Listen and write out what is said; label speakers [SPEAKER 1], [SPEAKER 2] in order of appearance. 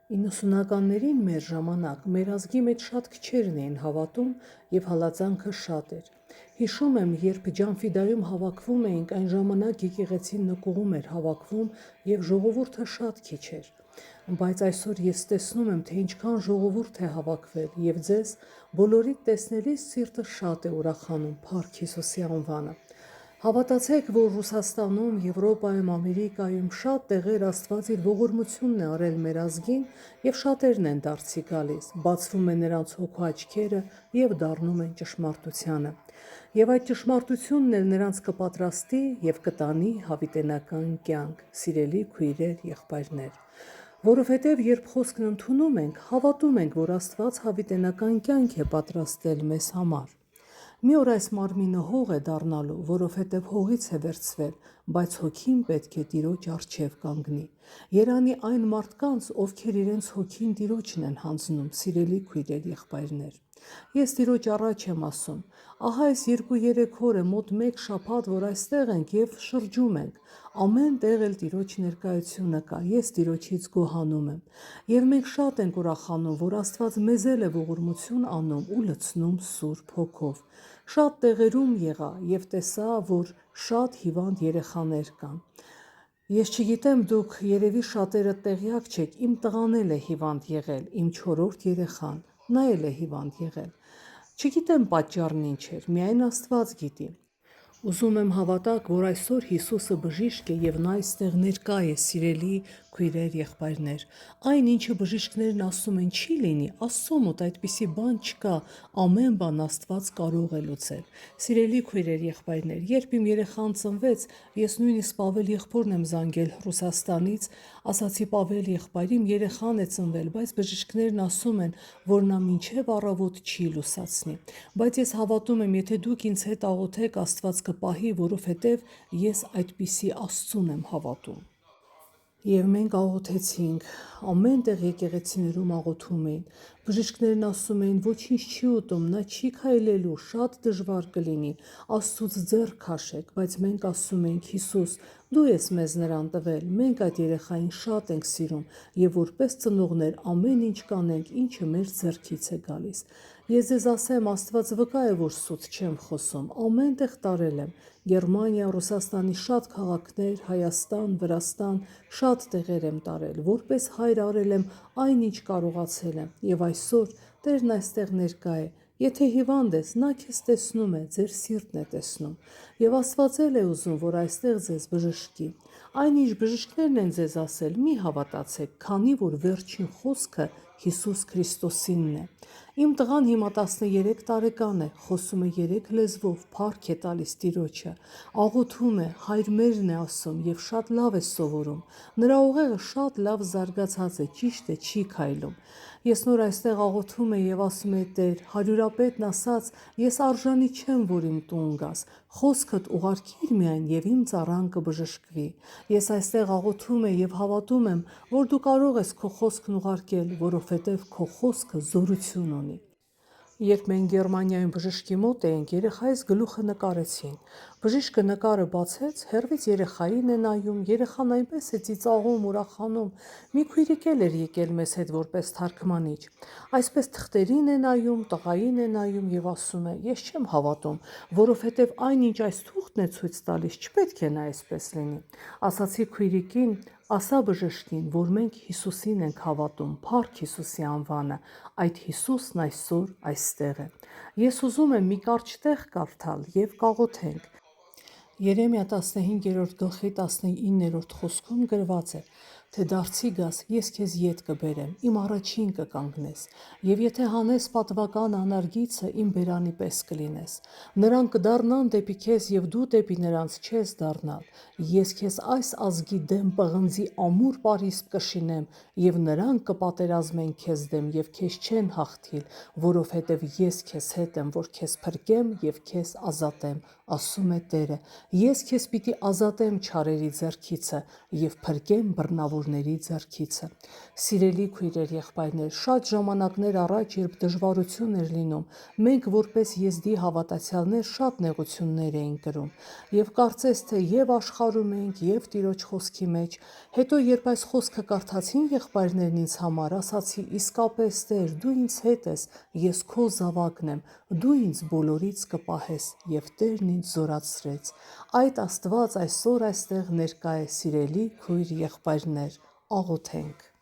[SPEAKER 1] 90-ականներին մեր ժամանակ մեր ազգի մեջ շատ քչերն էին հավատում և հալածանքը շատ էր։ Հիշում եմ, երբ Ջանֆիդայում հավաքվում էինք, այն ժամանակ եկեղեցին նկուղում էր հավաքվում և ժողովուրդը շատ քիչ էր։ Բայց այսօր ես տեսնում եմ, թե ինչքան ժողովուրդ է հավաքվել և ձեզ բոլորիդ տեսնելիս սիրտը շատ է ուրախանում Փառք Հիսուսի անվանը։ Հավատացեք, որ Ռուսաստանում, Եվրոպայում, Ամերիկայում շատ տեղեր Աստված իր ողորմությունն է արել մեր ազգին և շատերն են դարձի գալիս, բացվում են նրանց հոգու աչքերը և դառնում են ճշմարտությանը։ Եվ այդ ճշմարտությունն էլ նրանց կպատրաստի և կտանի հավիտենական կյանք, սիրելի քույրեր, եղբայրներ։ Որովհետև երբ խոսքն ընդունում ենք, հավատում ենք, որ Աստված հավիտենական կյանք է պատրաստել մեզ համար։ Մի օր այս մարմինը հող է դառնալու, որովհետև հողից է վերցվել, բայց հոգին պետք է Տիրոջ առջև կանգնի։ Երանի այն մարդկանց, ովքեր իրենց հոգին Տիրոջն են հանձնում, սիրելի քույրեր, եղբայրներ։ Ես Տիրոջ առաջ եմ ասում, ահա այս 2-3 օր է, մոտ 1 շաբաթ, որ այստեղ ենք և շրջում ենք։ Ամեն տեղ էլ Տիրոջ ներկայությունը կա, ես Տիրոջից գոհանում եմ։ Եվ մենք շատ ենք ուրախանում, որ Աստված մեզ էլ է ողորմություն անում ու լցնում Սուրբ Հոգով։ Շատ տեղերում եղա և տեսա, որ շատ հիվանդ երեխաներ կան։ Ես չգիտեմ, դուք երևի շատերը տեղյակ չեք, իմ տղան էլ է հիվանդ եղել, իմ 4-րդ երեխան, նա էլ է հիվանդ եղել։ Չգիտեմ պատճառն ինչ էր, միայն Աստված գիտի։ Ուզում եմ հավատաք, որ այսօր Հիսուսը բժիշկ է և նա այստեղ ներկա է, սիրելի քույրեր, եղբայրներ։ Այն, ինչը բժիշկներն ասում են չի լինի, Աստծո մոտ այդպիսի բան չկա, ամեն բան Աստված կարող է լուծել։ Սիրելի քույրեր, եղբայրներ, երբ իմ երեխան ծնվեց, ես նույնիսկ Պավել եղբորն եմ զանգել Ռուսաստանից, ասացի Պավել եղբայր, իմ երեխան է ծնվել, բայց բժիշկներն ասում են, որ նա մինչև առավոտ չի լուսացնի։ Բայց ես հավատում եմ, եթե դուք ինձ հետ աղոթեք, Աստված կպահի, որովհետև ես այդպիսի Աստծուն եմ հավատում։ Եվ մենք աղոթեցինք, ամեն տեղ եկեղեցիներում աղոթում էին։ Բժիշկներն ասում էին, ոչինչ չի ուտում, նա չի քայլելու, շատ դժվար կլինի, Աստծուց ձեռք քաշեք, բայց մենք ասում էինք, Հիսուս, դու ես մեզ նրան տվել, մենք այդ երեխային շատ ենք սիրում և որպես ծնողներ ամեն ինչ կանենք, ինչը մեր ձեռքից է գալիս։ Ես ձեզ ասեմ, Աստված վկա է, որ սուտ չեմ խոսում, ամեն տեղ տարել եմ, Գերմանիա, Ռուսաստանի շատ քաղաքներ, Հայաստան, Վրաստան, շատ տեղեր եմ տարել, որպես հայր արել եմ այն, ինչ կարողացել եմ, և այսօր Տերն այստեղ ներկա է։ Եթե հիվանդ ես, նա քեզ տեսնում է, ձեր սիրտն է տեսնում։ Եվ Աստված էլ է ուզում, որ այստեղ ձեզ բժշկի։ Այն, ինչ բժիշկներն են ձեզ ասել, մի հավատացեք, քանի որ վերջին խոսքը Հիսուս Քրիստոսինն է։ Իմ տղան հիմա 13 տարեկան է, խոսում է 3 լեզվով, փառք է տալիս Տիրոջը, աղոթում է, հայր մերն է ասում և շատ լավ է սովորում։ Նրա ուղեղը շատ լավ զարգացած է, ճիշտ է, չի քայլում։ Ես նոր այստեղ աղոթում եմ և ասում եմ, Տեր, հարյուրապետն ասաց, ես արժանի չեմ, որ իմ տուն գաս, խոսքդ ուղարկիր միայն և իմ ծառան կբժշկվի։ Ես այստեղ աղոթում եմ և հավատում եմ, որ դու կարող ես քո խոսքն ուղարկել, որովհետև քո խոսքը զորություն ունի։ Երբ մենք Գերմանիայում բժշկի մոտ էինք, երեխայիս գլուխը նկարեցին։ Բժիշկը նկարը բացեց, հեռվից երեխային է նայում, երեխան այնպես է ծիծաղում, ուրախանում։ Մի քույրիկ էլ էր եկել մեզ հետ որպես թարգմանիչ։ Այսպես թղթերին է նայում, տղային է նայում և ասում է. ես չեմ հավատում, որովհետև այն, ինչ այս թուղթն է ցույց տալիս, չպետք է նա այսպես լինի։ Ասացի քույրիկին, ասա բժշկին, որ մենք Հիսուսին ենք հավատում, փառք Հիսուսի անվանը, այդ Հիսուսն այսօր այստեղ է։ Ես ուզում եմ մի կարճ տեղ կարդալ և կաղոթենք։ Երեմիա 15:19 խոսքում գրված է, թե դարձի գաս, ես քեզ ետ կբերեմ, իմ առաջին կկանգնես, և եթե հանես պատվական անարգիցը, իմ բերանի պես կլինես։ Նրանք կդառնան դեպի քեզ, և դու դեպի նրանց չես դառնալ։ Ես քեզ այս ազգի դեմ պղնձի ամուր պարիսպ կշինեմ, և նրանք կպատերազմեն քեզ դեմ և քեզ չեն հաղթիլ, որովհետև ես քեզ հետ եմ, որ քեզ փրկեմ և քեզ ազատեմ, ասում է Տերը։ Ես քեզ պիտի ազատեմ չարերի ձեռքիցը և փրկեմ բռնավոր վիրավորների ձեռքիցը։ Սիրելի քույրեր, եղբայրներ, շատ ժամանակներ առաջ, երբ դժվարություն էր լինում, մենք որպես եզդի հավատացյալներ շատ նեղություններ էինք կրում եւ կարծես թե եւ աշխարհում էինք եւ Տիրոջ խոսքի մեջ։ Հետո երբ այս խոսքը կարդացին եղբայրներն ինձ համար, ասացի՝ իսկապես Տեր, դու ինձ հետ ես, ես քո զավակն եմ, դու ինձ բոլորից կպահես, եւ Տերն ինձ զորացրեց։ Այդ Աստված այսօր այստեղ ներկա է, սիրելի քույր եղբայրներ, աղոթենք։